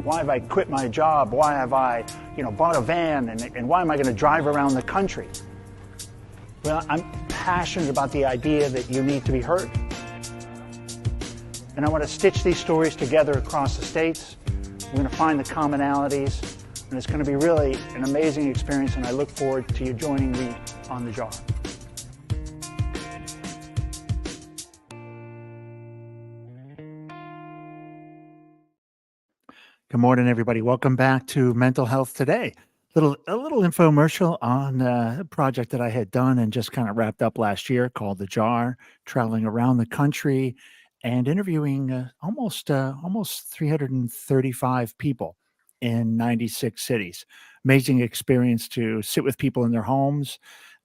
Why have I quit my job? Why have I, bought a van? And why am I going to drive around the country? Well, I'm passionate about the idea that you need to be heard. And I want to stitch these stories together across the states. We're going to find the commonalities. And it's going to be really an amazing experience. And I look forward to you joining me on the jar. Good morning, everybody. Welcome back to Mental Health Today. A little infomercial on a project that I had done and just kind of wrapped up last year called The Jar, traveling around the country and interviewing almost 335 people in 96 cities. Amazing experience to sit with people in their homes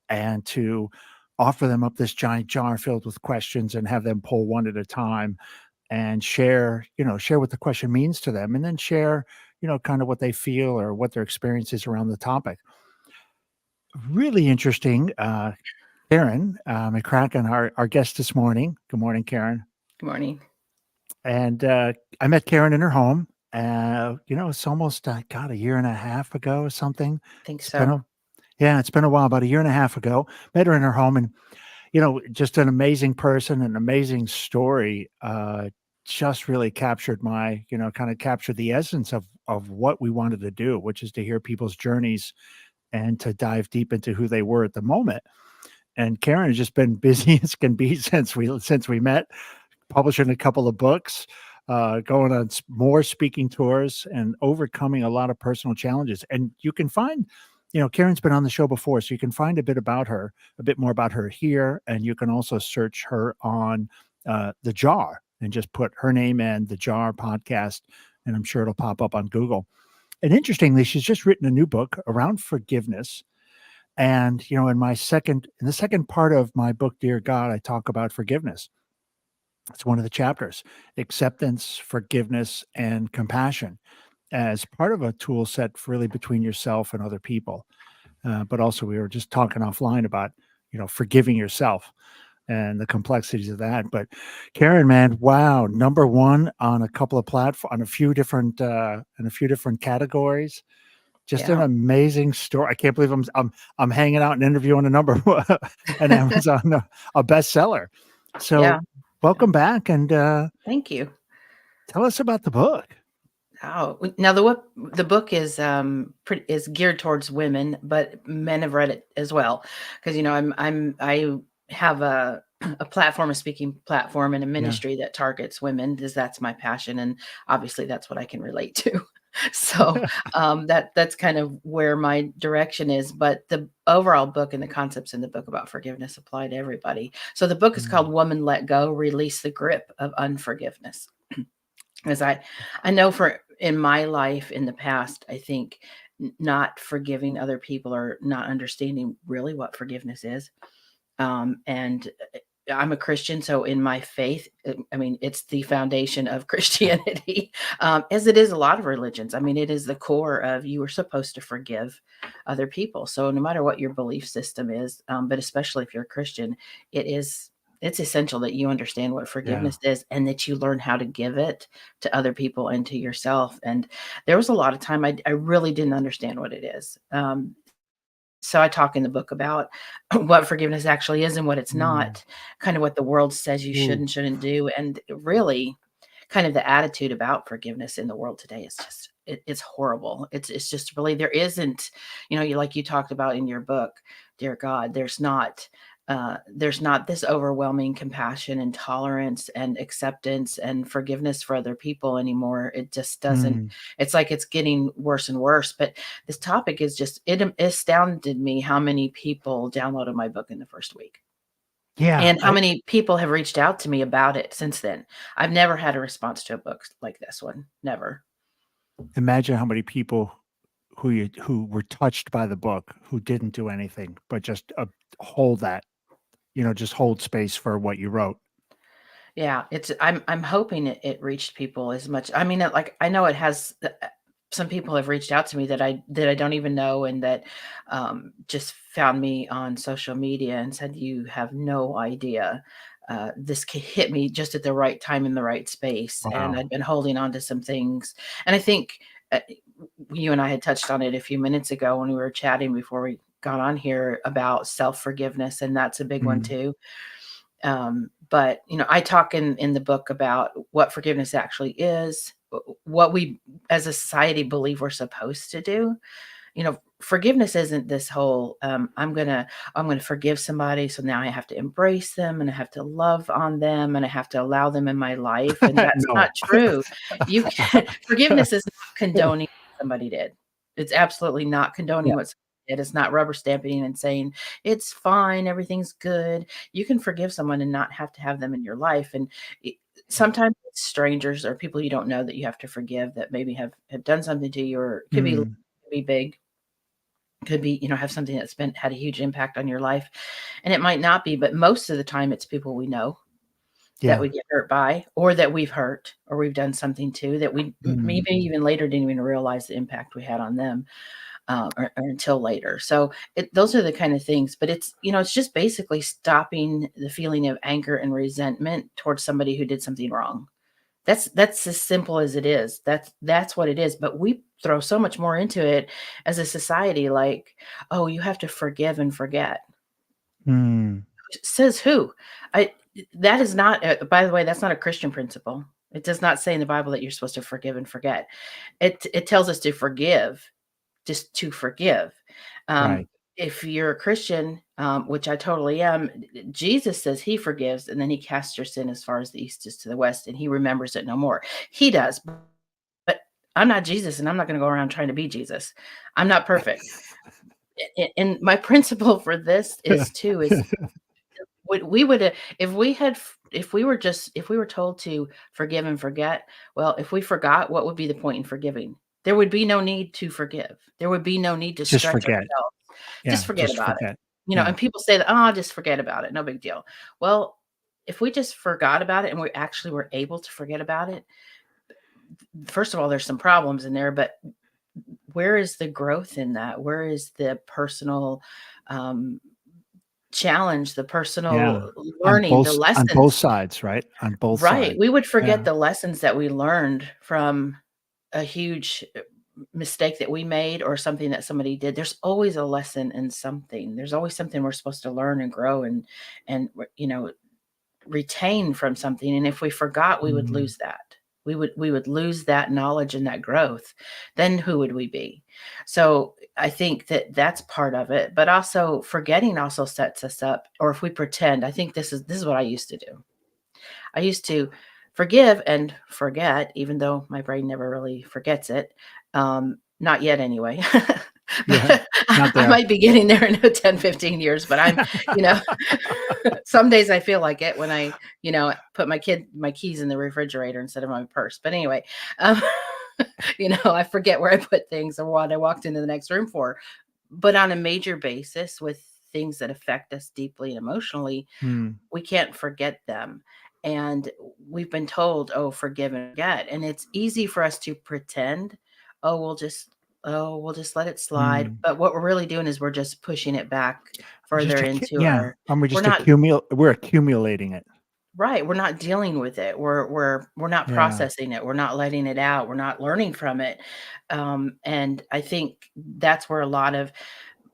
and to offer them up this giant jar filled with questions and have them pull one at a time and share what the question means to them, and then share, kind of what they feel or what their experience is around the topic. Really interesting. Karen McCracken, our guest this morning. Good morning, Karen. Good morning. And I met Karen in her home. It's almost, a year and a half ago or something. I think It's so. it's been a while, about a year and a half ago. Met her in her home, and just an amazing person, an amazing story. Just really captured captured the essence of what we wanted to do, which is to hear people's journeys and to dive deep into who they were at the moment. And Karen has just been busy as can be since we met, publishing a couple of books, going on more speaking tours, and overcoming a lot of personal challenges. And you can find, Karen's been on the show before, so you can find a bit more about her here. And you can also search her on The Jar and just put her name in The Jar podcast, and I'm sure it'll pop up on Google. And interestingly, she's just written a new book around forgiveness. And, in the second part of my book, Dear God, I talk about forgiveness. It's one of the chapters: acceptance, forgiveness, and compassion, as part of a tool set really between yourself and other people. But also, we were just talking offline about, forgiving yourself and the complexities of that. But Karen, man, wow, number one on a couple of platforms, on a few different categories. Just an amazing story. I can't believe I'm hanging out and interviewing an Amazon a bestseller. So welcome back, and thank you. Tell us about the book. Oh, now the book is geared towards women, but men have read it as well, because I have a platform, a speaking platform, and a ministry that targets women, because that's my passion, and obviously that's what I can relate to. So that's kind of where my direction is. But the overall book and the concepts in the book about forgiveness apply to everybody. So the book is called Woman Let Go, Release the Grip of Unforgiveness. As I know in my life in the past, I think not forgiving other people or not understanding really what forgiveness is. And I'm a Christian, so in my faith, I mean, it's the foundation of Christianity, as it is a lot of religions. I mean, it is the core of, you are supposed to forgive other people. So no matter what your belief system is, but especially if you're a Christian, it's essential that you understand what forgiveness is, and that you learn how to give it to other people and to yourself. And there was a lot of time I really didn't understand what it is. So I talk in the book about what forgiveness actually is and what it's not, kind of what the world says you should and shouldn't do. And really kind of the attitude about forgiveness in the world today is just, it's horrible. It's just really, there isn't, like you talked about in your book, Dear God, there's not this overwhelming compassion and tolerance and acceptance and forgiveness for other people anymore. It just doesn't, it's like it's getting worse and worse. But this topic is just, it astounded me how many people downloaded my book in the first week. Yeah. And how many people have reached out to me about it since then. I've never had a response to a book like this one. Never. Imagine how many people who were touched by the book, who didn't do anything, but just hold that, just hold space for what you wrote. Yeah, I'm hoping it reached people as much. I mean, like, I know it has. Some people have reached out to me that I don't even know, and that just found me on social media and said, "You have no idea this hit me just at the right time in the right space, and Wow. I'd been holding on to some things. And I think you and I had touched on it a few minutes ago when we were chatting before we got on here about self forgiveness, and that's a big one Mm. too. But I talk in the book about what forgiveness actually is, what we as a society believe we're supposed to do. Forgiveness isn't this whole I'm gonna forgive somebody, so now I have to embrace them and I have to love on them and I have to allow them in my life, and that's No. not true. You can Forgiveness is not condoning what somebody did. It's absolutely not Yeah. condoning what somebody did. It's not rubber stamping and saying it's fine, everything's good. You can forgive someone and not have to have them in your life. And it, sometimes it's strangers or people you don't know that you have to forgive, that maybe have done something to you, or it could be Mm. could be big, could be, have something that's had a huge impact on your life. And it might not be, but most of the time it's people we know that Yeah. we get hurt by, or that we've hurt, or we've done something to that we Mm. maybe even later didn't even realize the impact we had on them, or until later. So those are the kind of things, but it's just basically stopping the feeling of anger and resentment towards somebody who did something wrong. That's as simple as it is. That's what it is, but we throw so much more into it as a society, like, "Oh, you have to forgive and forget." Mm. Says who? I That is not, by the way, that's not a Christian principle. It does not say in the Bible that you're supposed to forgive and forget. It tells us to forgive, just to forgive. Um, Right. if you're a Christian, which I totally am, Jesus says he forgives, and then he casts your sin as far as the east is to the west, and he remembers it no more. He does, but I'm not Jesus, and I'm not going to go around trying to be Jesus. I'm not perfect. And my principle for this is we would if we were told to forgive and forget, well, if we forgot, what would be the point in forgiving? There would be no need to forgive. There would be no need to Just stretch forget. ourselves. Just Yeah. forget Just about it. forget. And Yeah. people say that, "Oh, just forget about it. No big deal." Well, if we just forgot about it and we actually were able to forget about it, first of all, there's some problems in there, but where is the growth in that? Where is the personal um, challenge, the Yeah. personal learning, the On both lessons? sides, right? On both Right, sides. we would forget Yeah. the lessons that we learned from a huge mistake that we made or something that somebody did. There's always a lesson in something. There's always something we're supposed to learn and grow and retain from something, and if we forgot, we would Mm. lose that. We would lose that knowledge and that growth. Then who would we be? So, I think that that's part of it, but also forgetting also sets us up, or if we pretend, I think this is what I used to do. I used to forgive and forget, even though my brain never really forgets it. Not yet anyway. Yeah. But Not I there. might be getting there in 10, 15 years, but you know, some days I feel like it when put my keys in the refrigerator instead of my purse. But anyway, um, I forget where I put things or what I walked into the next room for. But on a major basis with things that affect us deeply and emotionally, Mm. we can't forget them. And we've been told, "Oh, forgive and forget." And it's easy for us to pretend, "Oh, we'll just let it slide." Mm. But what we're really doing is we're just pushing it back further into Yeah. our And we're not we're accumulating it. right, we're not dealing with it. We're not Yeah. processing it. We're not letting it out. We're not learning from it. And I think that's where a lot of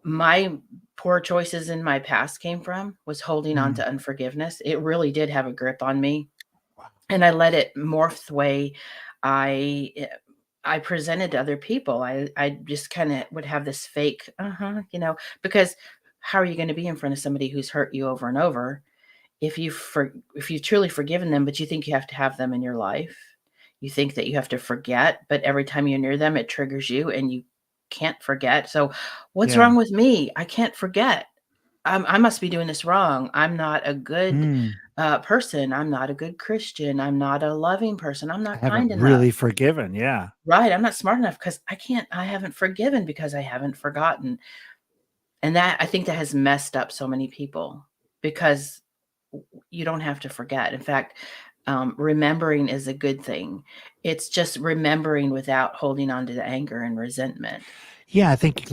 my poor choices in my past came from, was holding on Mm. to unforgiveness. It really did have a grip on me, Wow. and I let it morph the way I eh, I presented to other people. I just kinda would have this fake, because how are you gonna be in front of somebody who's hurt you over and over if you've truly forgiven them, but you think you have to have them in your life? You think that you have to forget, but every time you're near them, it triggers you and you can't forget. So, what's Yeah. wrong with me? I can't forget. I must be doing this wrong. I'm not a good Mm. person. I'm not a good Christian. I'm not a loving person. I'm I not haven't kind enough. really forgiven. Yeah. Right. I'm not smart enough because I haven't forgiven because I haven't forgotten. And I think that has messed up so many people because you don't have to forget. In fact, remembering is a good thing. It's just remembering without holding on to the anger and resentment. Yeah, I think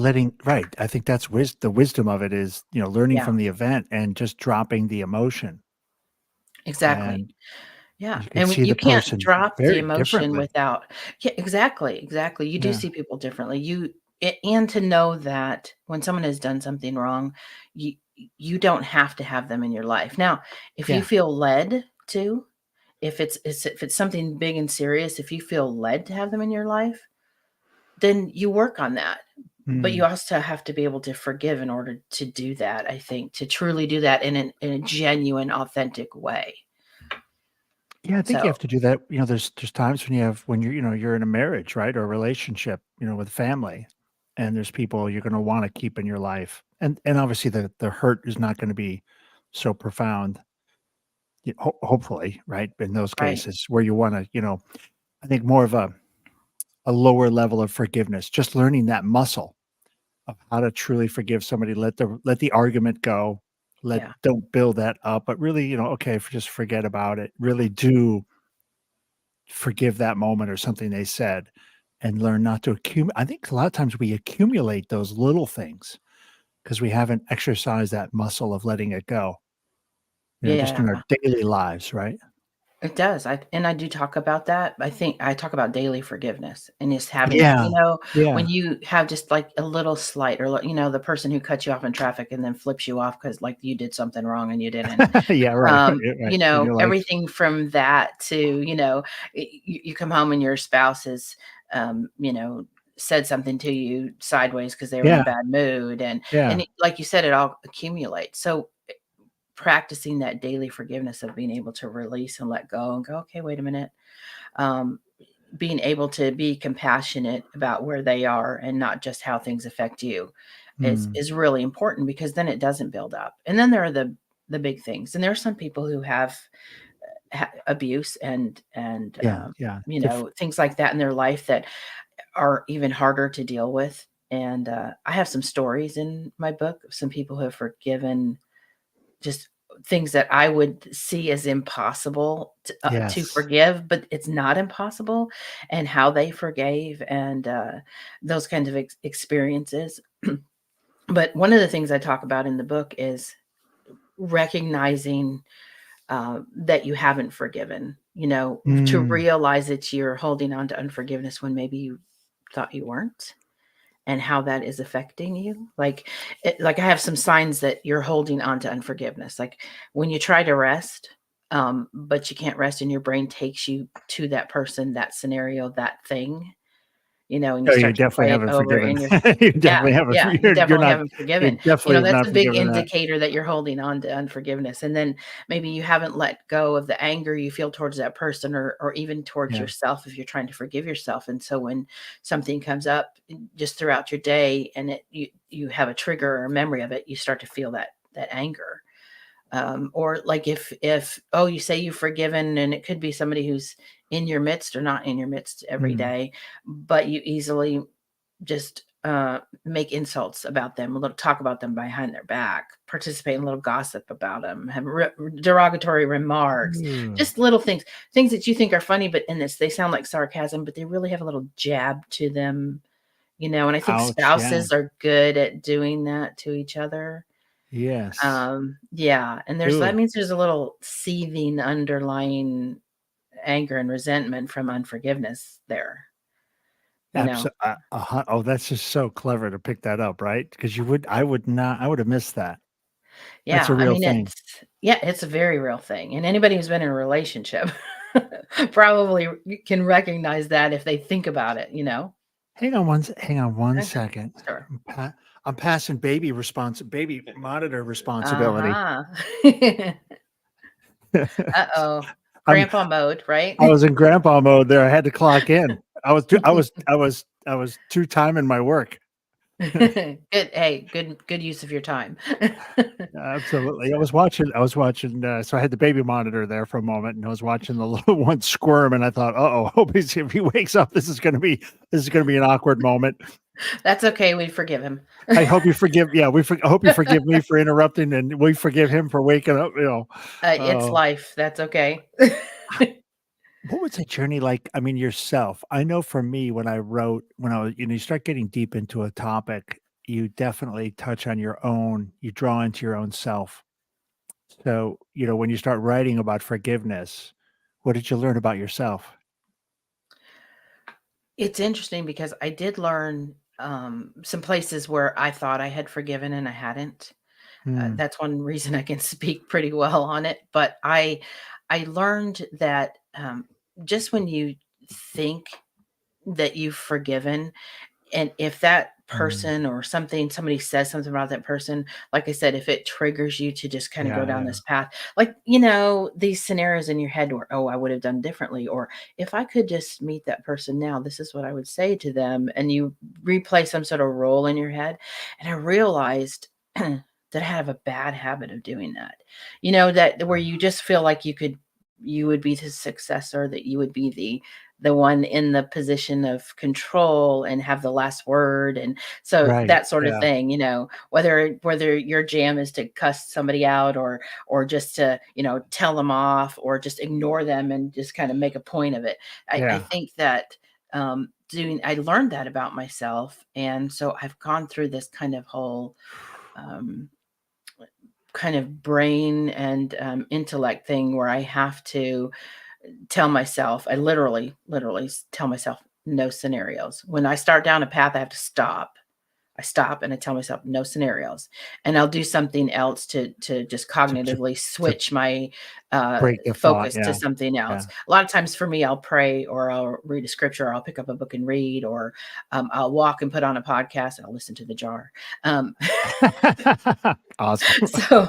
right. I think that's the wisdom of it is, learning Yeah. from the event and just dropping the emotion. Exactly. and Yeah, you can and see you the can't person drop the very emotion differently. without. Yeah, exactly, exactly. You do Yeah, see people differently. And to know that when someone has done something wrong, you you don't have to have them in your life. Now, if you yeah. feel led to, if it's something big and serious, if you feel led to have them in your life, then you work on that. But you Mm. also have to be able to forgive in order to do that, I think, to truly do that in a genuine, authentic way. Yeah, I think you So, have to do that. There's times when you're in a marriage, right, or a relationship, with family, and there's people you're going to want to keep in your life, and obviously the hurt is not going to be so profound. Hopefully, right, in those right. cases where you want to, I think more of a lower level of forgiveness, just learning that muscle of how to truly forgive somebody, let the argument go, Yeah. don't build that up, but really, okay, just forget about it. Really do forgive that moment or something they said and learn not to accumulate. I think a lot of times we accumulate those little things because we haven't exercised that muscle of letting it go, just in our Yeah. daily lives, right? It does. I do talk about that. I think I talk about daily forgiveness and just having it. Yeah. When Yeah. you have just like a little slight or the person who cuts you off in traffic and then flips you off because like you did something wrong and you didn't. Yeah, right, right, right, and you're like, Everything from that to, you come home and your spouse has, said something to you sideways because they were in a yeah, bad mood. And, yeah, like you said, it all accumulates. So practicing that daily forgiveness of being able to release and let go and go, okay, wait a minute. Um, Being able to be compassionate about where they are and not just how things affect you mm, is really important because then it doesn't build up. And then there are the big things. And there are some people who have abuse and yeah, yeah, things like that in their life that are even harder to deal with. And I have some stories in my book of some people who have forgiven just things that I would see as impossible to yes, forgive, but it's not impossible, and how they forgave and, those kinds of experiences. But one of the things I talk about in the book is recognizing, that you haven't forgiven, to mm, realize that you're holding on to unforgiveness when maybe you thought you weren't, and how that is affecting you. Like I have some signs that you're holding on to unforgiveness. Like when you try to rest, but you can't rest and your brain takes you to that person, that scenario, that thing, and you oh, you start to definitely play it haven't over forgiven. in your. You Yeah, definitely haven't yeah, you you're definitely not haven't you forgiven. definitely have That's not a big forgiven that. indicator that you're holding on to unforgiveness. And then maybe you haven't let go of the anger you feel towards that person or even towards Yeah, yourself if you're trying to forgive yourself. And so when something comes up just throughout your day and you have a trigger or a memory of it, you start to feel that anger. Or like if you say you've forgiven and it could be somebody who's in your midst or not in your midst every mm, day, but you easily just make insults about them, a little talk about them behind their back, participate in a little gossip about them, have derogatory remarks, ooh, just little things that you think are funny, but in this they sound like sarcasm, but they really have a little jab to them, and I think ouch, yeah, spouses are good at doing that to each other. yes, Yeah, and that ooh. means there's a little seething underlying anger and resentment from unforgiveness there, you know? Oh, that's just so clever to pick that up, right? Because I would have missed that. That's Yeah, a I real mean, thing. it's a very real thing, and anybody who's been in a relationship probably can recognize that if they think about it, you know? Hang on one Okay, second. sure. I'm passing baby monitor responsibility. Uh-huh. Uh-oh. I'm Grandpa mode, right? I was in grandpa mode there. I had to clock in. I was 2 timing my work. Good hey, good use of your time. Absolutely. So I was watching, so I had the baby monitor there for a moment, and I was watching the little one squirm, and I thought, "Uh-oh, hope if he wakes up, this is gonna be an awkward moment." that's okay, we forgive him. I hope you forgive yeah, I hope you forgive me for interrupting, and we forgive him for waking up. It's Oh, life, that's okay. what was that journey like? I mean, yourself. I know for me, when I was, you start getting deep into a topic, you definitely touch on you draw into your own self. So, when you start writing about forgiveness, what did you learn about yourself? It's interesting because I did learn some places where I thought I had forgiven and I hadn't. Hmm. That's one reason I can speak pretty well on it. But I learned that just when you think that you've forgiven, and if that Mm. person or somebody says something about that person, like I said, if it triggers you to just kind of go Yeah, down yeah. this path, like, these scenarios in your head where, oh, I would have done differently, or if I could just meet that person now, this is what I would say to them. And you replay some sort of role in your head. And I realized that I have a bad habit of doing that. That where you just feel like you would be the successor, that you would be the one in the position of control and have the last word, and so Right. that sort of Yeah. thing, whether your jam is to cuss somebody out, or just to tell them off, or just ignore them and just kind of make a point of it. I Yeah. think that doing I learned that about myself, and so I've gone through this kind of whole um, kind of brain and intellect thing where I have to tell myself, I literally tell myself no scenarios. When I start down a path, I have to stop. I stop and I tell myself no scenarios, and I'll do something else to just To to cognitively to switch my break the thought. focus to Yeah. something Yeah. else. A lot of times for me, I'll pray, or I'll read a scripture, or I'll pick up a book and read, or I'll walk and put on a podcast and I'll listen to the jar. Um, Awesome. so,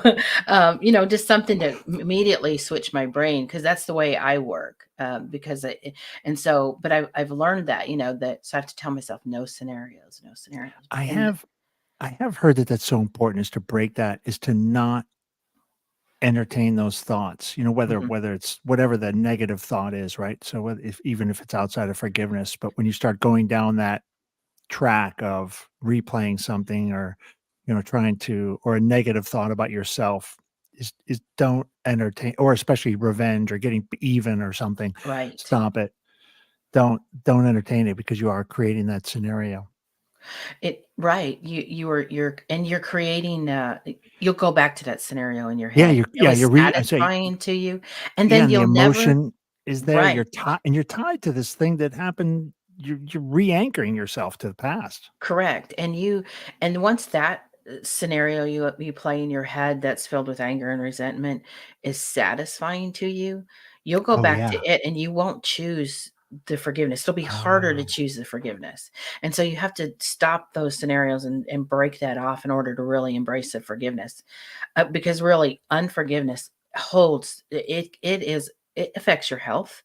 just something to immediately switch my brain, because that's the way I work. And so, but I've learned that, so I have to tell myself no scenarios, no scenarios. I And have I have heard that that's so important, is to break that, is to not entertain those thoughts, whether mhm, whether it's whatever the negative thought is, right? So whether, if even if it's outside of forgiveness, but when you start going down that track of replaying something, or trying to, or a negative thought about yourself, is don't entertain, or especially revenge or getting even or something. right. Stop it. Don't entertain it, because you are creating that scenario. Right. You're creating, you'll go back to that scenario in your Yeah, head. you It's yeah, really you're re I say, satisfying to you. And yeah, then and the you'll never, emotion is there. right. You're tied to this thing that happened. You're re-anchoring yourself to the past. Correct, and once that, scenario you play in your head that's filled with anger and resentment is satisfying to you, you'll go Oh, back to yeah. it and you won't choose the forgiveness. It'll be harder to Oh, choose the forgiveness, and so you have to stop those scenarios and break that off in order to really embrace the forgiveness, because really unforgiveness holds it affects your health.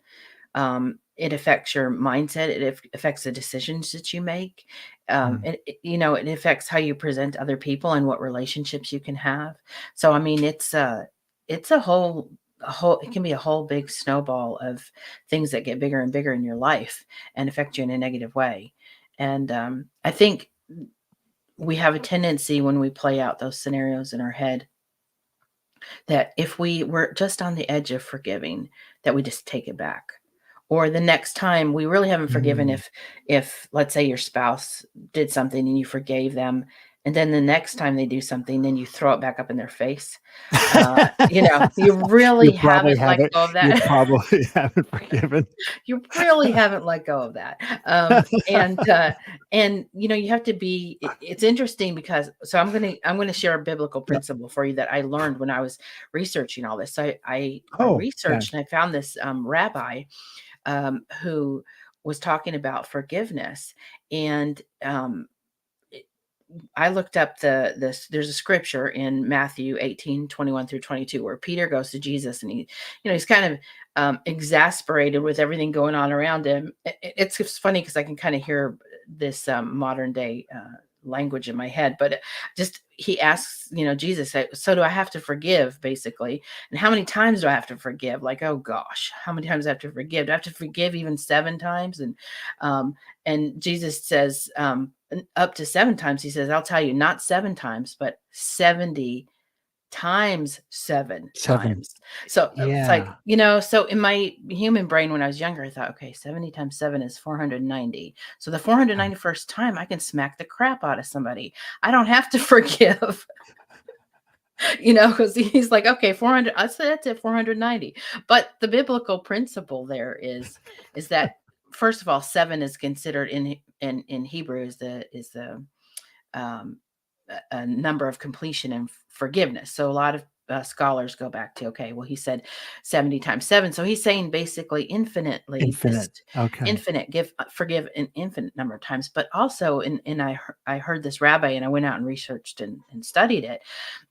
It affects your mindset. It affects the decisions that you make. mm, It affects how you present to other people and what relationships you can have. So, I mean, it's a whole, it can be a whole big snowball of things that get bigger and bigger in your life and affect you in a negative way. And I think we have a tendency when we play out those scenarios in our head that if we were just on the edge of forgiving, that we just take it back. Or the next time we really haven't forgiven, mm. if let's say your spouse did something and you forgave them, and then the next time they do something, then you throw it back up in their face. You You really probably haven't let haven't go of you that. probably haven't forgiven. You really haven't let go of that. You have to be, it's interesting because, so I'm gonna share a biblical Yeah. principle for you that I learned when I was researching all this. So I Oh, yeah. researched and I found this rabbi who was talking about forgiveness. And I looked up there's a scripture in Matthew 18:21 through 22, where Peter goes to Jesus and he's kind of exasperated with everything going on around him. It's just funny because I can kind of hear this modern day language in my head, but just he asks, Jesus, so do I have to forgive, basically? And how many times do I have to forgive? Like, oh gosh, how many times do I have to forgive? Do I have to forgive even 7 times? And Jesus says, up to 7 times. He says, I'll tell you, not 7 times, but 70 times 7. times. So it's like, Yeah. so in my human brain when I was younger, I thought, okay, 70 times 7 is 490. So the 491st time I can smack the crap out of somebody. I don't have to forgive. Because he's like, okay, 400. I said that's it, 490. But the biblical principle there is that first of all, seven is considered in Hebrew is the um, a number of completion and forgiveness. So a lot of scholars go back to, okay, well, he said 70 times seven. So he's saying basically infinitely, Infinite. just Okay. infinite, forgive an infinite number of times. But also, I heard this rabbi and I went out and researched and studied it.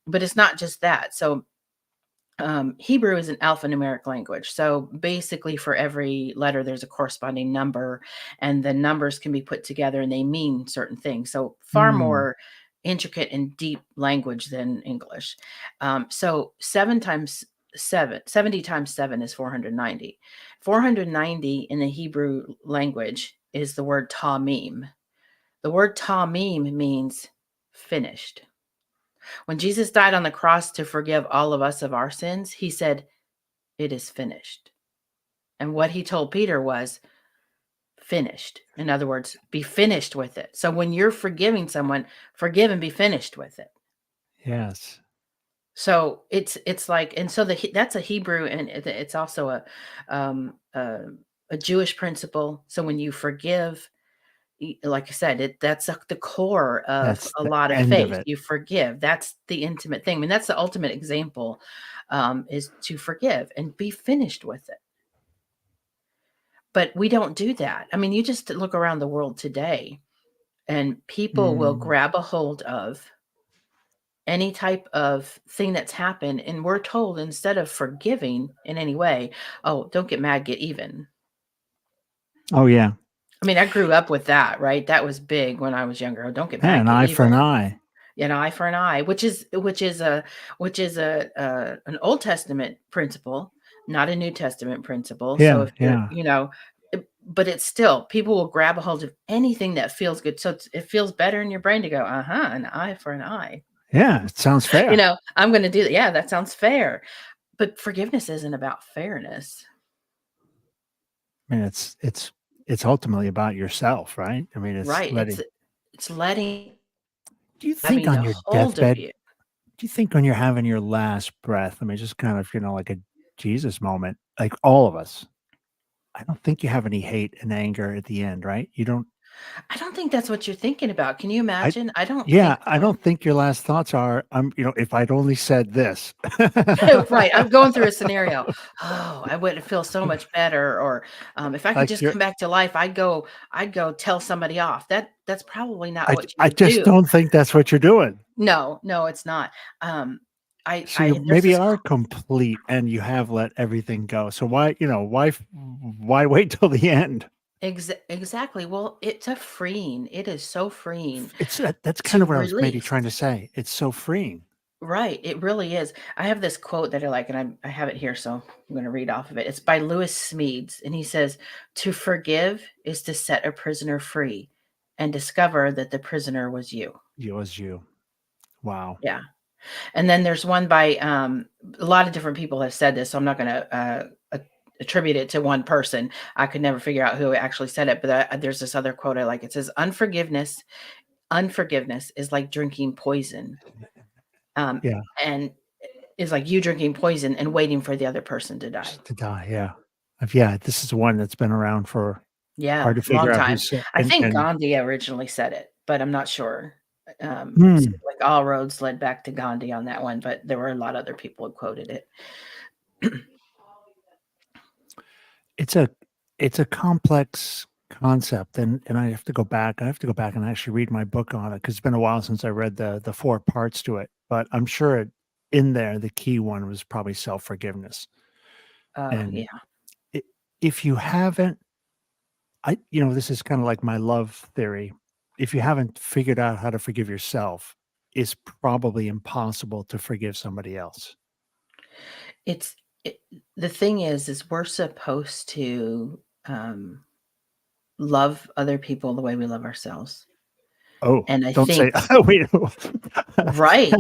But it's not just that. So Hebrew is an alphanumeric language. So basically, for every letter, there's a corresponding number, and the numbers can be put together and they mean certain things. So far Hmm. more intricate and deep language than English. So 70 times seven is 490. 490 in the Hebrew language is the word tamim. The word tamim means finished. When Jesus died on the cross to forgive all of us of our sins, he said, "It is finished." And what he told Peter was, finished. In other words, be finished with it. So when you're forgiving someone, forgive and be finished with it. Yes. So it's like, and so that's a Hebrew, and it's also um, a, a Jewish principle. So when you forgive, like I said, that's the core of That's a the lot of end of faith. it. You forgive. That's the intimate thing. I mean, that's the ultimate example, is to forgive and be finished with it. But we don't do that. I mean, you just look around the world today, and people will Mm. grab a hold of any type of thing that's happened, and we're told instead of forgiving in any way, oh, don't get mad, get even. Oh yeah. I mean, I grew up with that, right? That was big when I was younger. Oh, don't get Yeah, mad, an get eye for an even. eye. An eye for an eye, which is a an Old Testament principle, not a New Testament principle. So Yeah, if you're, yeah. but it's still, people will grab a hold of anything that feels good. So it feels better in your brain to go, an eye for an eye. Yeah, it sounds fair. I'm going to do that. Yeah, that sounds fair. But forgiveness isn't about fairness, I mean, it's ultimately about yourself, right? I mean, it's right? letting. It's letting, Do you think having on a your hold of deathbed? you. Do you think when you're having your last breath? I mean, just kind of like a Jesus moment, like all of us. I don't think you have any hate and anger at the end, right? You don't. I don't think that's what you're thinking about. Can you I. imagine? I don't Yeah, think I so. don't think your last thoughts are, if I'd only said this. Right, I'm going through a scenario. "Oh, I would feel so much better," or, "If I could Like just you're come back to life, I'd go tell somebody off." That's probably not what you I would just do. don't think that's what you're doing. No, no, it's not. So you I there's maybe this are complete and you have let everything go. So why wait till the end? exactly. Well, it's a freeing. It is so freeing It's that's kind to of what I was maybe release. trying to say. It's so freeing. Right, it really is. I have this quote that I like, and I have it here, so I'm gonna read off of it. It's by Lewis Smedes, and he says, "To forgive is to set a prisoner free and discover that the prisoner was you." You. Wow. Yeah. And then there's one by, a lot of different people have said this, so I'm not gonna, attribute it to one person. I could never figure out who actually said it, but, there's this other quote I like. It says, "Unforgiveness is like drinking poison." Um, Yeah. and is like you drinking poison and waiting for the other person to die. Just to die. Yeah. Yeah. This is one that's been around for Yeah, hard to long figure out who time. said I think and Gandhi originally said it, but I'm not sure. hmm, Seems like all roads led back to Gandhi on that one, but there were a lot of other people who quoted it. it's a it's a complex concept and I have to go back and actually read my book on it because it's been a while since I read the four parts to it. But I'm sure in there the key one was probably self-forgiveness. And Yeah. I if you haven't this is kinda like my love theory. If you haven't figured out how to forgive yourself, it's probably impossible to forgive somebody else. It's it, the thing is we're supposed to love other people the way we love ourselves. Oh, And I don't say think we right.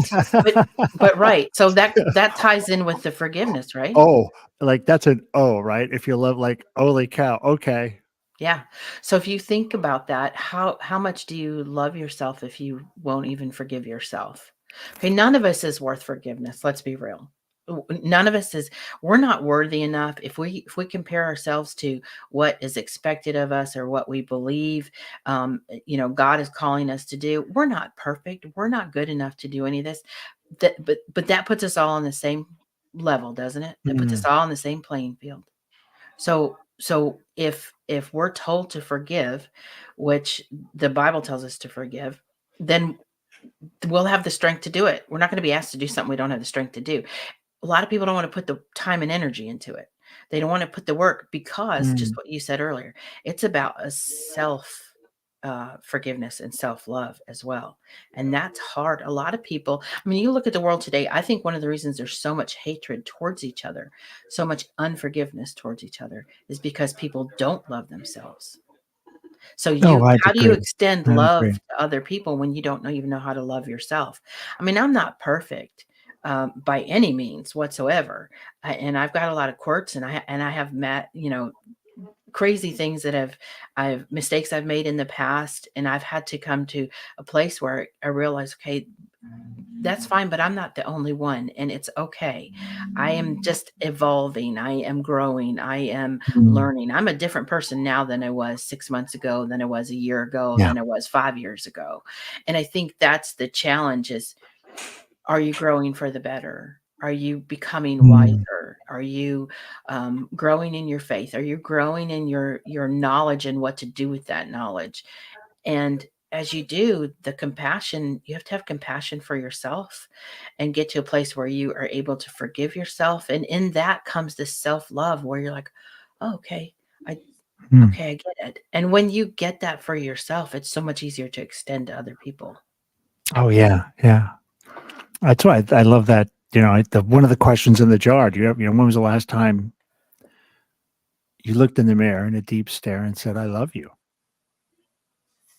But right. So that ties in with the forgiveness, right? Oh, like that's an "oh," right? If you love like, "Holy cow, okay." Yeah. So if you think about that, how much do you love yourself if you won't even forgive yourself? Okay, none of us is worth forgiveness. Let's be real. None of us is. We're not worthy enough. If we compare ourselves to what is expected of us or what we believe, God is calling us to do. We're not perfect. We're not good enough to do any of this. But that puts us all on the same level, doesn't it? That puts us Mm, all on the same playing field. So if we're told to forgive, which the Bible tells us to forgive, then we'll have the strength to do it. We're not going to be asked to do something we don't have the strength to do. A lot of people don't want to put the time and energy into it. They don't want to put the work because just mm. what you said earlier, it's about a self forgiveness and self love as well. And that's hard. A lot of people, I mean, you look at the world today, I think one of the reasons there's so much hatred towards each other, so much unforgiveness towards each other, is because people don't love themselves. So Oh, I'd how do you agree. extend I'd love agree. to other people when you don't even know how to love yourself? I mean, I'm not perfect by any means whatsoever, and I've got a lot of quirks, and I have met crazy things that I've mistakes I've made in the past, and I've had to come to a place where I realize, okay, that's fine, but I'm not the only one, and it's okay. I am just evolving. I am growing. I am Mm. learning. I'm a different person now than I was 6 months ago, than I was a year ago, Yeah. than I was 5 years ago. And I think that's the challenge is, are you growing for the better? Are you becoming Mm. wiser? Are you growing in your faith? Are you growing in your knowledge and what to do with that knowledge? And as you do, the compassion, you have to have compassion for yourself and get to a place where you are able to forgive yourself. And in that comes this self-love where you're like, oh, I Mm. okay, I get it. And when you get that for yourself, it's so much easier to extend to other people. Oh, yeah, yeah. That's why I love that, one of the questions in the jar, when was the last time you looked in the mirror in a deep stare and said, "I love you"?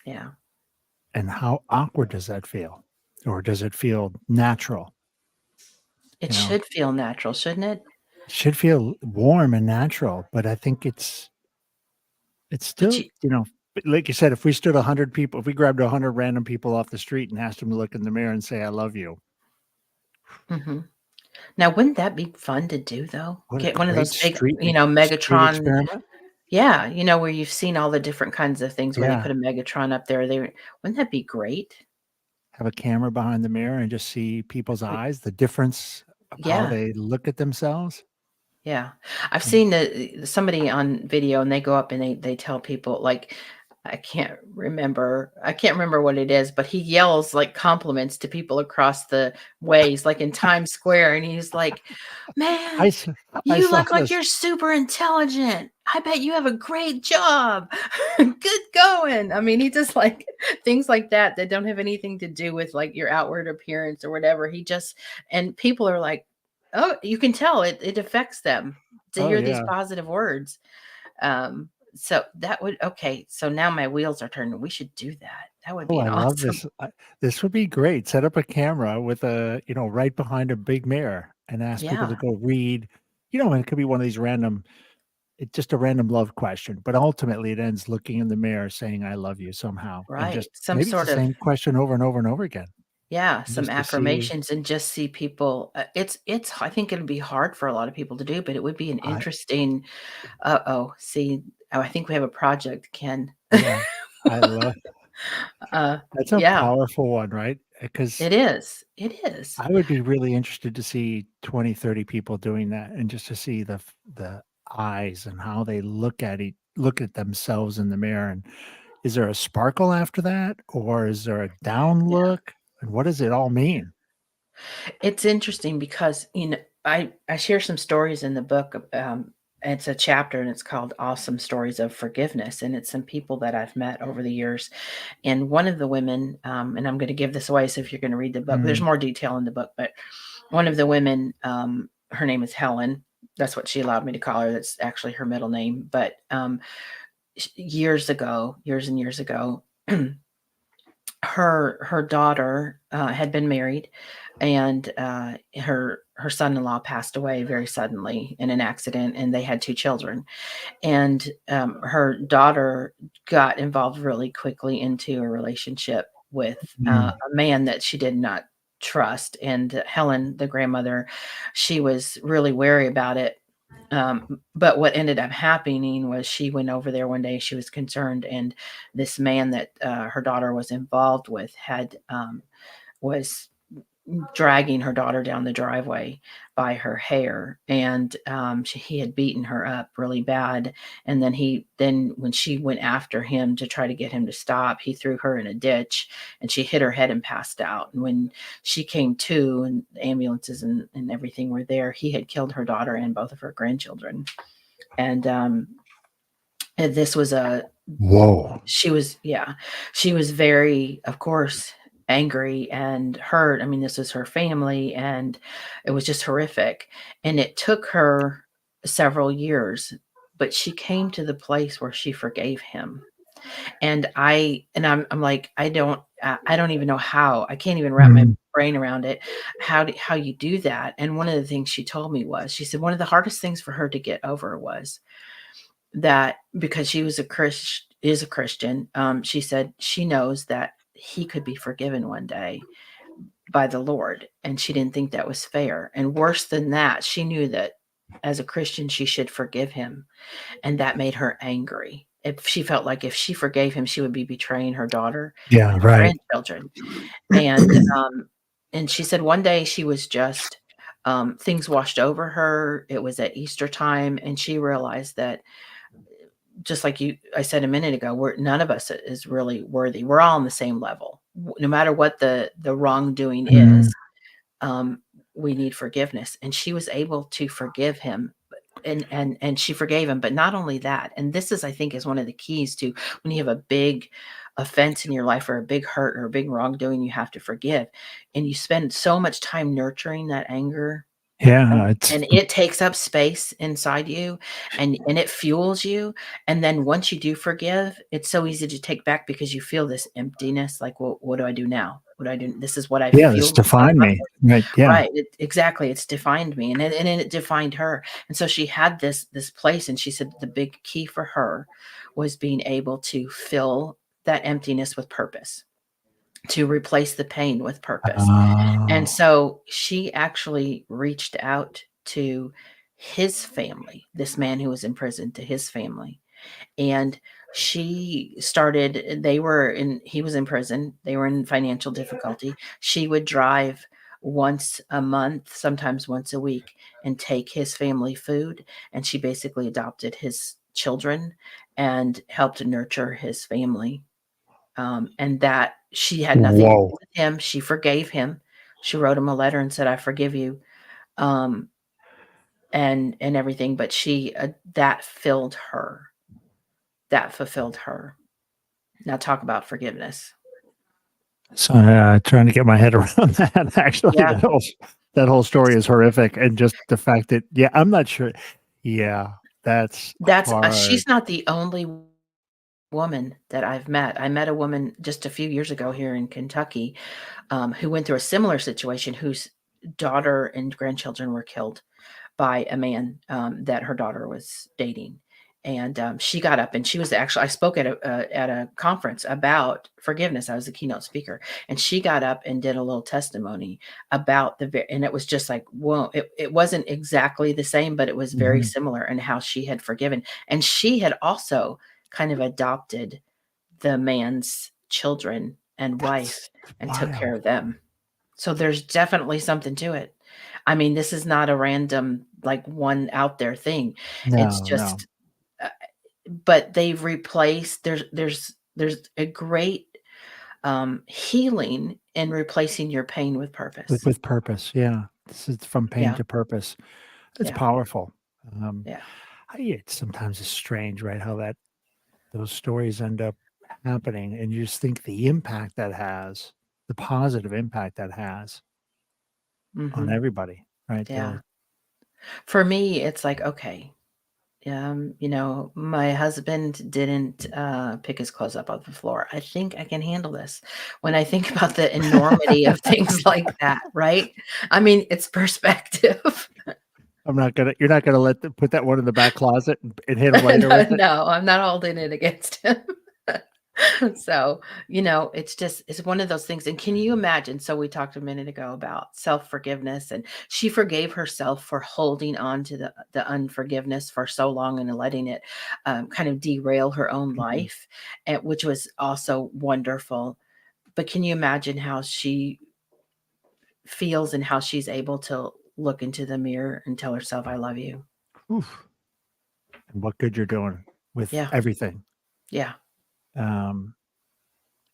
Yeah. And how awkward does that feel? Or does it feel natural? It You know? should feel natural, shouldn't it? It should feel warm and natural, but I think it's But still, like you said, if we stood 100 people, if we grabbed 100 random people off the street and asked them to look in the mirror and say, "I love you," mhm. Now, wouldn't that be fun to do though? what a Get one of great those big, street Megatron. experiment. Yeah, where you've seen all the different kinds of things where they Yeah. put a Megatron up there. Wouldn't that be great? Have a camera behind the mirror and just see people's We eyes, the difference of how Yeah, they look at themselves. yeah. I've And seen somebody on video, and they go up and they tell people, like, I can't remember what it is, but he yells, like, compliments to people across the ways, like, in Times Square, and he's like, I "Man, s I you saw look like this. you're super intelligent. I bet you have a great job. Good going." I mean, he just like things like that that don't have anything to do with like your outward appearance or whatever. And people are like, oh, you can tell it affects them to Oh, hear these yeah. positive words. So that would okay. So now my wheels are turning. We should do that. That would Oh, be an I love awesome. this. This would be great. Set up a camera with right behind a big mirror and ask people to Yeah, go read, and it could be one of these random it's just a random love question, but ultimately it ends looking in the mirror saying, "I love you" somehow, and right. just Some maybe it's the sort of same question over and over and over again, Yeah, and some just to see affirmations and just see people. It's I think it'd be hard for a lot of people to do, but it would be an I interesting. See, I think we have a project, Ken. yeah, I love that's a Yeah, powerful one, right? Because it is. It is. I would be really interested to see 20, 30 people doing that and just to see the eyes and how they look at themselves in the mirror, and is there a sparkle after that, or is there a down Yeah. look, and what does it all mean? It's interesting because, I share some stories in the book. It's a chapter and it's called Awesome Stories of Forgiveness. And it's some people that I've met over the years. And one of the women, and I'm going to give this away. So if you're going to read the book, there's Mm, more detail in the book, but one of the women, her name is Helen. That's what she allowed me to call her. That's actually her middle name. But years ago, years and years ago, her daughter had been married, and her son-in-law passed away very suddenly in an accident, and they had two children. And her daughter got involved really quickly into a relationship with mm, a man that she did not trust. And Helen, the grandmother, she was really wary about it. But what ended up happening was she went over there one day. She was concerned, and this man that her daughter was involved with was dragging her daughter down the driveway by her hair, and he had beaten her up really bad. And then when she went after him to try to get him to stop, he threw her in a ditch, and she hit her head and passed out. And when she came to, and the ambulances and everything were there, he had killed her daughter and both of her grandchildren. And this was Whoa. she was very, of course, angry and hurt. I mean, this is her family, and it was just horrific. And it took her several years, but she came to the place where she forgave him. And I'm like, I don't even know how. I can't even wrap my Mhm. brain around it. How you do that? And one of the things she told me was, she said one of the hardest things for her to get over was that, because she was is a Christian, she said she knows that he could be forgiven one day by the Lord, and she didn't think that was fair. And worse than that, she knew that as a Christian she should forgive him, and that made her angry. If she felt like if she forgave him, she would be betraying her daughter Yeah, and her right. grandchildren. And she said one day she was just things washed over her. It was at Easter time, and she realized that, just like I said a minute ago, none of us is really worthy. We're all on the same level, no matter what the wrongdoing Mhm. is. Um, we need forgiveness, and she was able to forgive him, and she forgave him. But not only that, and this is, I think, is one of the keys to when you have a big offense in your life, or a big hurt, or a big wrongdoing, you have to forgive, and you spend so much time nurturing that anger, Yeah, and it takes up space inside you, and it fuels you. And then once you do forgive, it's so easy to take back, because you feel this emptiness, like, well, what do I do now? What do I do? This is what I yeah, this fueled myself defined up me. with. Right, yeah. Right, exactly, it's defined me, and it defined her. And so she had this place, and she said the big key for her was being able to fill that emptiness with purpose, to replace the pain with purpose. And Oh, so she actually reached out to his family, this man who was in prison, to his family. And he was in prison. They were in financial difficulty. She would drive once a month, sometimes once a week, and take his family food. And she basically adopted his children and helped nurture his family. And that she had nothing to do whoa. with him. She forgave him. She wrote him a letter and said, "I forgive you," um, and everything. But that filled her. That fulfilled her. Now talk about forgiveness. So, trying to get my head around that. Actually, Yeah, that whole story it's is horrific, and just the fact that, yeah, I'm not sure. Yeah, that's that's hard. she's not the only woman that I've met. I met a woman just a few years ago here in Kentucky, who went through a similar situation, whose daughter and grandchildren were killed by a man, that her daughter was dating. And she got up, and she was actually, I spoke at a conference about forgiveness. I was a keynote speaker, and she got up and did a little testimony about and it was just like, whoa, it wasn't exactly the same, but it was very Mhm. similar in how she had forgiven. And she had also kind of adopted the man's children and That's wife and took care wild. of them. So there's definitely something to it. I mean, this is not a random, like, one out there thing. It's No, no. just, uh, but they've replaced there's a great, healing in replacing your pain with purpose. With purpose, yeah. This is from pain Yeah, to purpose. It's yeah, powerful. Um, yeah. sometimes it's strange, right, how those stories end up happening, and you just think the impact that has, the positive impact that has on Mhm. everybody, right? Yeah. For me, it's like, okay, my husband didn't pick his clothes up off the floor. I think I can handle this. When I think about the enormity of things like that, right? I mean, it's perspective. You're not gonna put that one in the back closet and hit him later with it? No, I'm not holding it against him. So, it's one of those things. And can you imagine? So, we talked a minute ago about self forgiveness, and she forgave herself for holding on to the unforgiveness for so long and letting it kind of derail her own Mhm. life, which was also wonderful. But can you imagine how she feels and how she's able to look into the mirror and tell herself, I love you? Oof. And what good you're doing with Yeah. everything. Yeah. Um,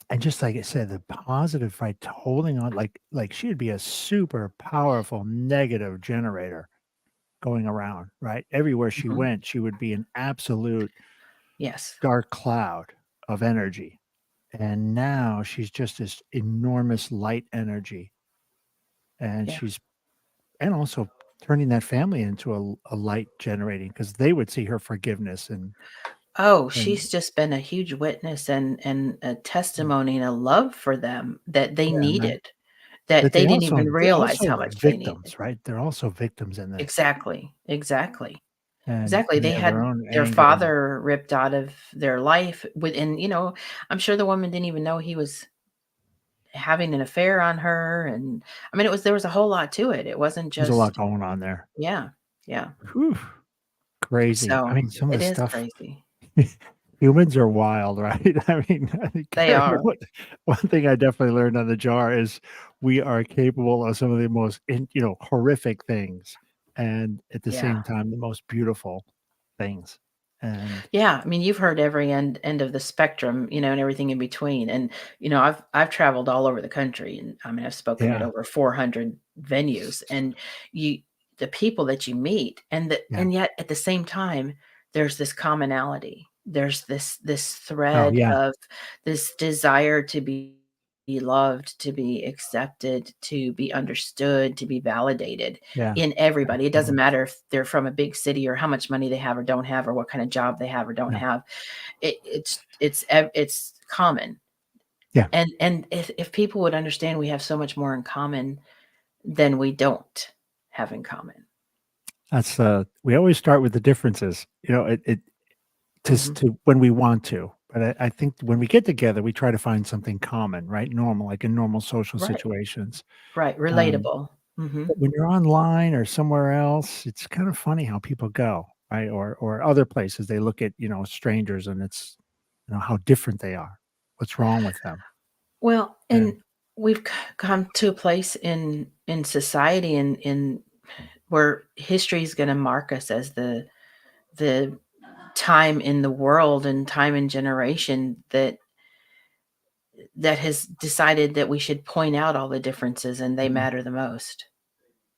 and just like I said, the positive, right, to holding on, like she'd be a super powerful negative generator going around, right? Everywhere she Mhm. went, she would be an absolute Yes. dark cloud of energy. And now she's just this enormous light energy. And Yeah. she's and also turning that family into a light generating because they would see her forgiveness Oh, and she's just been a huge witness and a mm, testimony and a love for them that they yeah, and needed, that that they didn't even they're realize also how much they needed. victims, right? They're also victims in this, Exactly, exactly, exactly. and they They have their had own their anger and father ripped out of their life within, I'm sure the woman didn't even know he was having an affair on her, and I mean, there was a whole lot to it. It wasn't there's a lot just. going on there. Yeah, yeah. Whew, crazy. I So, mean, some of it the is stuff crazy. humans are wild, right? I mean, I think They are. one thing I definitely learned on the jar is we are capable of some of the most horrific things, and at the Yeah. same time, the most beautiful things. And Yeah, I mean, you've heard every end of the spectrum, and everything in between. And I've traveled all over the country, and I mean, I've spoken at yeah, over 400 venues, and you the people that you meet, yeah. and yet at the same time, there's this commonality. There's this Oh, thread yeah, of this desire to be loved, to be accepted, to be understood, to be validated yeah, in everybody. It doesn't absolutely. matter if they're from a big city or how much money they have or don't have or what kind of job they have or don't No, have. It's common. yeah. And if people would understand we have so much more in common than we don't have in common. That's, we always start with the differences, it just Mhm. to when we want to, but I think when we get together, we try to find something common, right? Normal, like in normal social Right, situations. right, Um, relatable. Mhm. but when you're online or somewhere else, it's kind of funny how people go, right? Or other places, they look at, strangers and it's, how different they are. What's wrong with them? Well, And and we've come to a place in society and in where history is gonna mark us as the time in the world and time and generation that has decided that we should point out all the differences and they mhm. matter the most.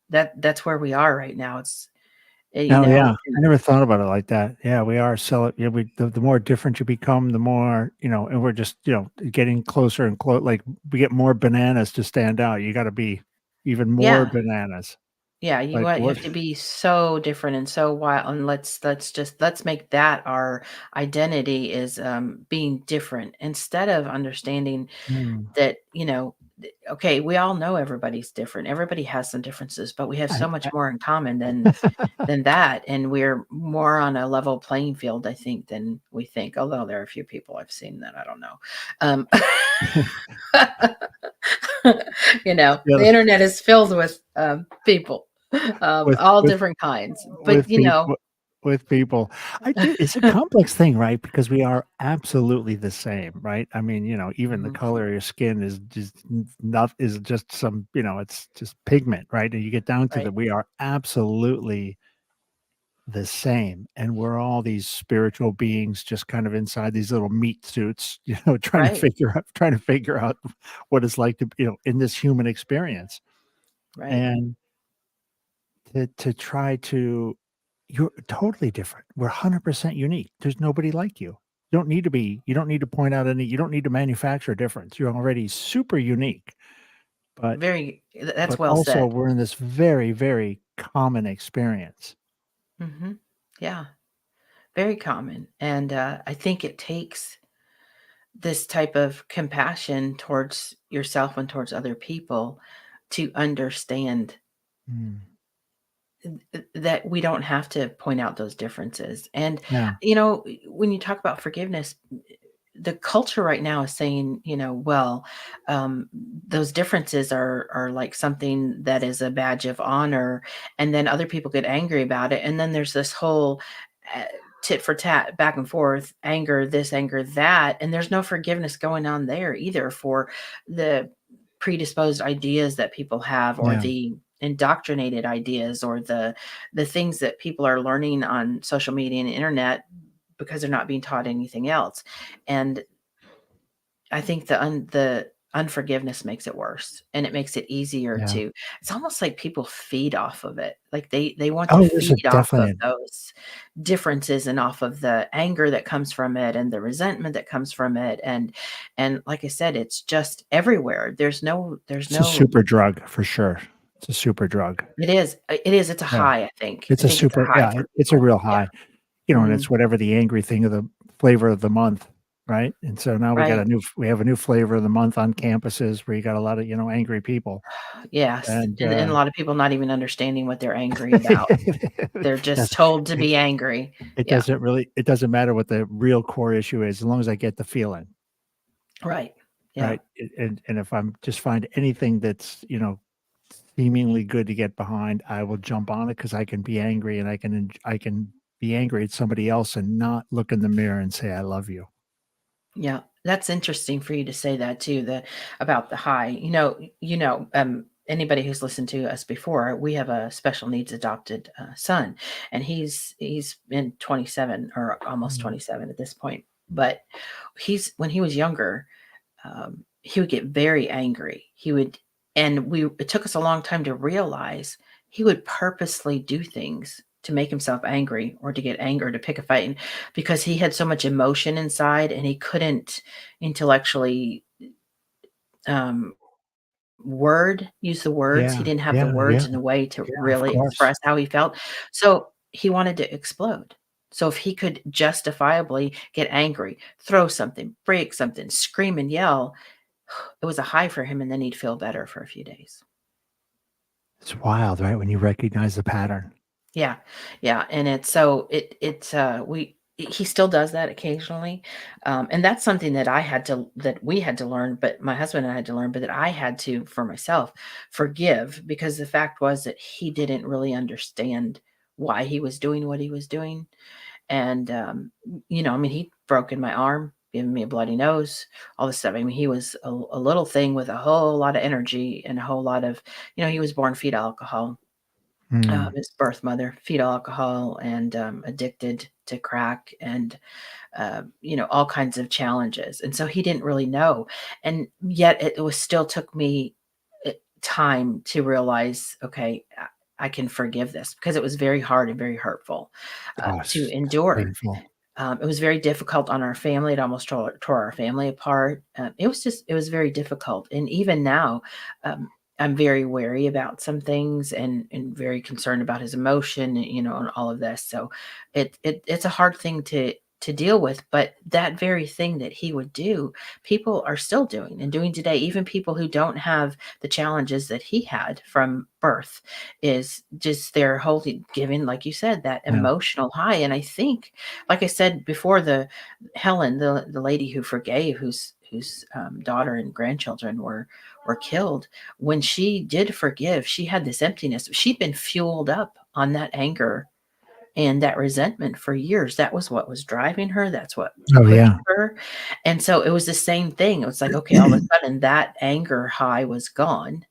That's where we are right now. It's, Oh, yeah. I and never thought about it like that. Yeah, we are yeah, the more different you become, the more, and we're just, getting closer and like we get more bananas to stand out. You gotta be even more yeah, bananas. yeah, Like you what? have to be so different and so wild, and let's make that our identity is, being different instead of understanding Mm. that, okay, we all know everybody's different. Everybody has some differences, but we have so much I more in common than that, and we're more on a level playing field, I think, than we think, although there are a few people I've seen that I don't know. Um, Yeah, the internet is filled with, people, with all with different kinds, but, with people with people. I do it's a complex thing, right? Because we are absolutely the same, right? I mean, even the Mhm, color of your skin is just not is just some, it's just pigment, right? And you get down to right, that we are absolutely the same, and we're all these spiritual beings just kind of inside these little meat suits, right, trying to figure out what it's like to, in this human experience. right, And to try to you're totally different. We're 100% unique. There's nobody like you. You don't need to point out you don't need to manufacture a difference. You're already super unique, but that's well also said. we're in this very, very common experience. Mhm, yeah, very common, and, I think it takes this type of compassion towards yourself and towards other people to understand Mm. that we don't have to point out those differences. And, Yeah. when you talk about forgiveness, the culture right now is saying, well, um, those differences are like something that is a badge of honor, and then other people get angry about it, and then there's this whole uh, tit for tat, back and forth, anger this, anger that, and there's no forgiveness going on there either for the predisposed ideas that people have, or Yeah. the indoctrinated ideas, or the things that people are learning on social media and internet because they're not being taught anything else. And I think the unforgiveness makes it worse, and it makes it easier Yeah. to, it's almost like people feed off of it. Like they want to Oh, there's a feed off of definitely those differences, and off of the anger that comes from it, and the resentment that comes from it. And like I said, it's just everywhere. There's it's a no super drug for sure. It's a super drug. it's a Yeah. high, I think. I It's a think it's a super high yeah, for it's a people. real Yeah. high, and Mhm. it's whatever the angry thing of the flavor of the month, right? And so now Right. we have a new flavor of the month on campuses where you got a lot of, angry people, Yes, and, and a lot of people not even understanding what they're angry about. They're just that's told to it be angry. it Yeah, doesn't matter what the real core issue is, as long as I get the feeling, right. Yeah, right? And if I'm just find anything that's, seemingly good to get behind, I will jump on it because I can be angry and I can be angry at somebody else and not look in the mirror and say, "I love you." yeah. That's interesting for you to say that too, about the high. Anybody who's listened to us before, we have a special needs adopted son, and he's been 27, or almost Mm. 27 at this point. But he's when he was younger, he would get very angry. It took us a long time to realize he would purposely do things to make himself angry, or to get anger, to pick a fight, because he had so much emotion inside, and he couldn't intellectually um, use the words. He Yeah, didn't have the yeah, words yeah, in a way to yeah, of really course. express how he felt. So he wanted to explode. So if he could justifiably get angry, throw something, break something, scream and yell, it was a high for him, and then he'd feel better for a few days. It's wild, right, when you recognize the pattern. Yeah. Yeah, and we he still does that occasionally, and that's something that we had to learn, but my husband and I had to learn, but that I had to, for myself, forgive, because the fact was that he didn't really understand why he was doing what he was doing. And, I mean, he'd broken my arm, given me a bloody nose, all this stuff. I mean, he was a little thing with a whole lot of energy, and a whole lot of, he was born fetal alcohol. Mm. His birth mother, fetal alcohol, and addicted to crack, and, all kinds of challenges. And so he didn't really know. And yet it was still took me time to realize, okay, I can forgive this, because it was very hard and very hurtful to Gosh, that's endure. painful. It was very difficult on our family. It almost tore our family apart. It was very difficult. And even now, I'm very wary about some things, and very concerned about his emotion, and all of this. So it's a hard thing to deal with. But that very thing that he would do, people are still doing, and doing today. Even people who don't have the challenges that he had from birth, is just they're holding, giving, like you said, that Yeah. emotional high. And I think, like I said before, the Helen, the lady who forgave, whose daughter and grandchildren were killed, when she did forgive, she had this emptiness. She'd been fueled up on that anger and that resentment for years. That was what was driving her. That's what Oh, pushed yeah. her. And so it was the same thing. It was like, okay, all of a sudden that anger high was gone.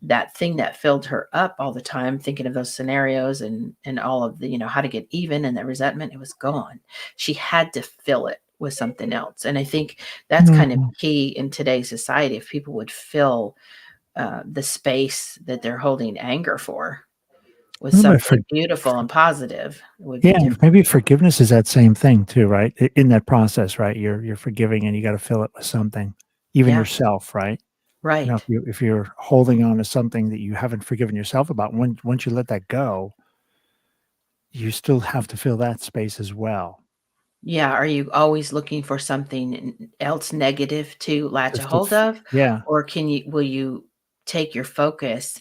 That thing that filled her up all the time, thinking of those scenarios, and all of the, how to get even, and that resentment, it was gone. She had to fill it with something else. And I think that's kind of Mhm. key in today's society. If people would fill the space that they're holding anger for with Well, but something beautiful and positive, it would be yeah, different. maybe forgiveness is that same thing too, right? In that process, right? You're forgiving and you gotta fill it with something, even Yeah, yourself, right? right. If you're holding on to something that you haven't forgiven yourself about, once you let that go, you still have to fill that space as well. Yeah, are you always looking for something else negative to latch a Just to hold f of? Yeah. Or will you take your focus,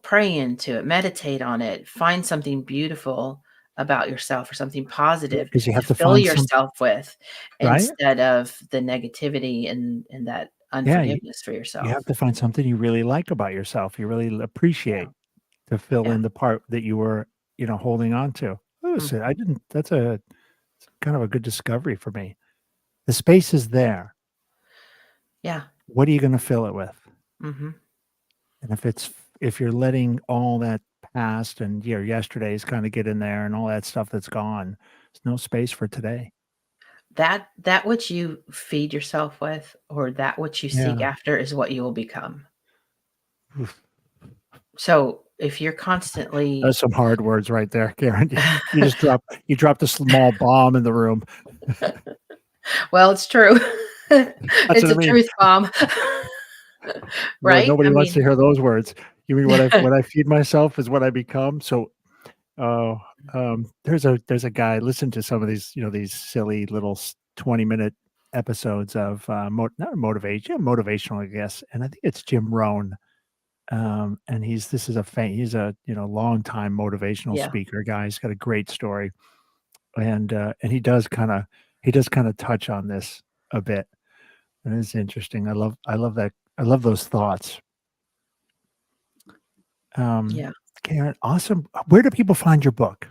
pray into it, meditate on it, find something beautiful about yourself or something positive because you to have to fill find some yourself with right? instead of the negativity and that Yeah, unforgiveness for you have yourself. to find something you really like about yourself, you really Yeah. appreciate to fill Yeah. in the part that you were, holding on to. Oh, so I Mhm. didn't that's a it's kind of a good discovery for me. The space is there. Yeah. What are you gonna fill it with? Mhm. And if you're letting all that past and your yesterdays kinda get in there and all that stuff that's gone, there's no space for today. That which you feed yourself with or that which you seek Yeah. after is what you will become. Oof. So, if you're That's constantly some hard words right there, Karen. You dropped a small bomb in the room. well, it's true. That's It's what I a mean. truth bomb. Lord, Right? nobody I wants to mean hear those words. You mean what I feed myself is what I become? So, oh, there's a guy, listen to some of these, these silly little 20-minute episodes of, not motivation, motivational, I guess, and I think it's Jim Rohn. And he's a, longtime motivational yeah, speaker guy. He's got a great story, and he does kinda touch on this a bit, and it's interesting. I love that. I love those thoughts. Um, yeah. Karen, awesome. Where do people find your book?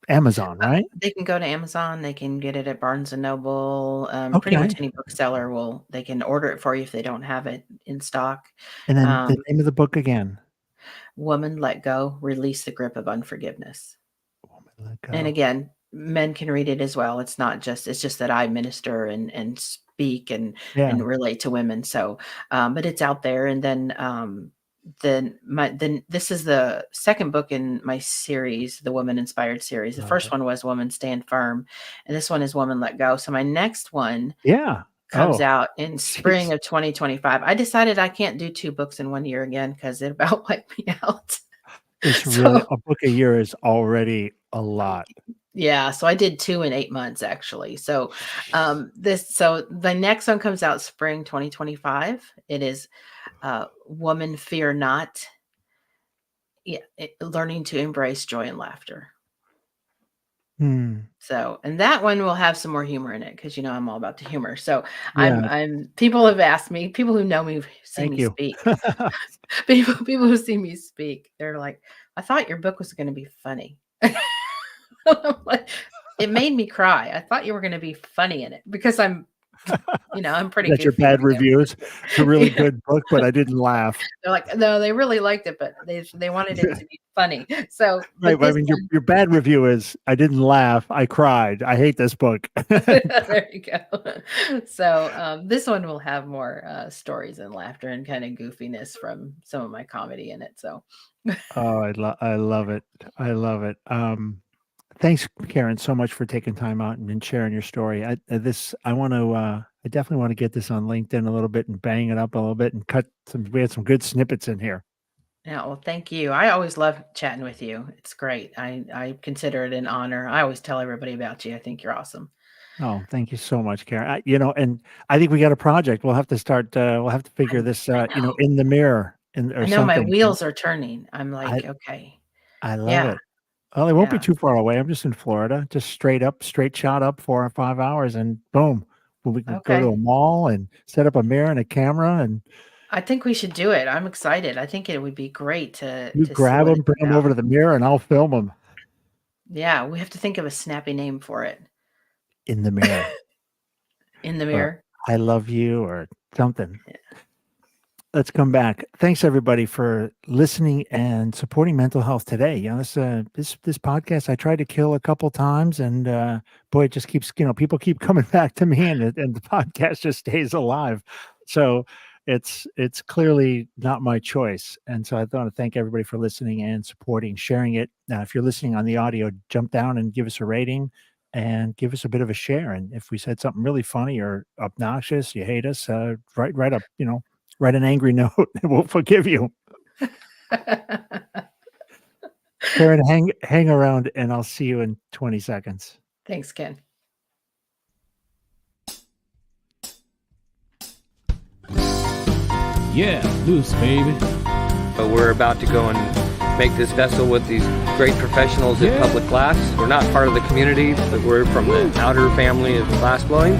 Amazon, right? They can go to Amazon, they can get it at Barnes& and Noble, pretty much Okay. any bookseller will they can order it for you if they don't have it in stock. And then the Um, name of the book again? Woman, Let Go, Release the Grip of Unforgiveness. Woman Let And Go. again, men can read it as well. It's just that I minister and speak Yeah. and relate to women. So, but it's out there. And then this is the second book in my series, the Woman Inspired series. The Love first it. one was Woman Stand Firm, and this one is Woman Let Go. So my next one Yeah. comes Oh, out in spring jeez. of 2025. I decided I can't do 2 books in 1 year again because it about wiped me out. It's really So a book a year is already a lot. yeah, so I did 2 in 8 months actually. So, Jeez. so the next one comes out spring 2025. It is, Woman Fear Not, yeah, learning to embrace joy and laughter. Hmm. So, and that one will have some more humor in it because I'm all about the humor. So, Yeah. people have asked me, people who know me see Thank me you. speak. People who see me speak, they're like, "I thought your book was gonna be funny." I'm like, it made me cry. I thought you were gonna be funny in it because I'm I pretty got your goofy when bad it comes reviews. It's a to really yeah. good book, but I didn't laugh. They're like, "No, they really liked it, but they wanted it to be funny." So, Right, but but I this mean, one your bad review is, "I didn't laugh, I cried. I hate this book." there you go. So, this one will have more, stories and laughter and kinda goofiness from some of my comedy in it, so Oh, I love it. I love it. Thanks, Karen, so much for taking time out and sharing your story. I definitely wanna get this on LinkedIn a little bit and bang it up a little bit and we had some good snippets in here. yeah, well, thank you. I always love chatting with you. It's great. I consider it an honor. I always tell everybody about you. I think you're awesome. Oh, thank you so much, Karen. And I think we got a project. We'll have to I figure this, I know. in the mirror or I know my something. wheels are turning. I'm I like, "Okay." I love Yeah, it. Well, it won't be yeah. too far away. I'm just in Florida, just straight shot up 4 or 5 hours and boom. We can go to Okay. a mall and set up a mirror and a camera, and I think we should do it. I'm excited. I think it would be great to you see grab what them, it's bring them about. over to the mirror, and I'll film them Yeah, we have to think of a snappy name for it. in the mirror, In the or mirror. "I love you," or something. Yeah. Let's come back. Thanks everybody for listening and supporting mental health today. This podcast I tried to kill a couple times, and boy, it just keeps people keep coming back to me, and the podcast just stays alive. So it's clearly not my choice, and so I want to thank everybody for listening and supporting, sharing it. If you're listening on the audio, jump down and give us a rating. And give us a bit of a share. And if we said something really funny or obnoxious, you hate us, write up, write an angry note and we'll forgive you. Karen, hang around and I'll see you in 20 seconds. Thanks, Ken. Yeah, loose, baby. But we're about to go and make this vessel with these great professionals at Public Glass. We're not part of the community, but we're from the outer family of glass blowing.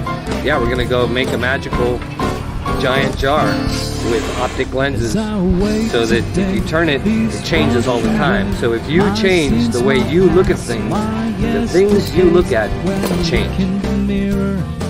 Yeah, we're gonna go make a magical giant jar with optic lenses so that if you turn it, it changes all the time. So if you change the way you look at things, the things you look at change.